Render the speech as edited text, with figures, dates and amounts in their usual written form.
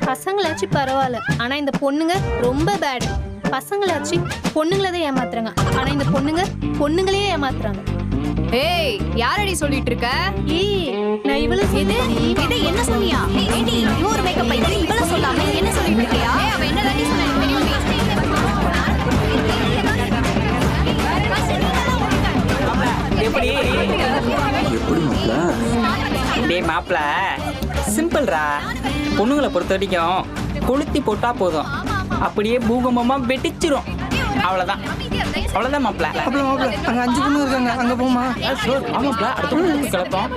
பசங்களாச்சும் பரவாயில்ல, ஆனா இந்த பொண்ணுங்க ரொம்ப பேட். பசங்களாச்சும் பொண்ணுங்களதான் ஏமாத்துறாங்க, ஆனா இந்த பொண்ணுங்க பொண்ணுங்களே ஏமாத்துறாங்க. ஏய், யாரடி சொல்லிட்டு இருக்க? ஏய், நான் இவள இது என்ன சொன்னியா? ஏடி, இன்னொரு மேக்கப் பையன் இவள சொல்லாம என்ன சொல்லிட்டு இருக்கியா? அவ என்னதாண்டி சொன்னா எனக்கு தெரியும். எப்படி மாப்ள? டேய் மாப்ள, சிம்பிள்ரா. பொண்ணுங்களை பொறுத்த வரைக்கும் கொளுத்தி போட்டா போதும், அப்படியே பூகம்பமா வெட்டிச்சிரும். அவ்வளவுதான் அவ்வளவுதான் மாப்ள. மாப்ள அங்க 5 பொண்ணு இருக்காங்க, அங்க போமா? ஆமாப்ல, அடுத்த கிளப்போம்.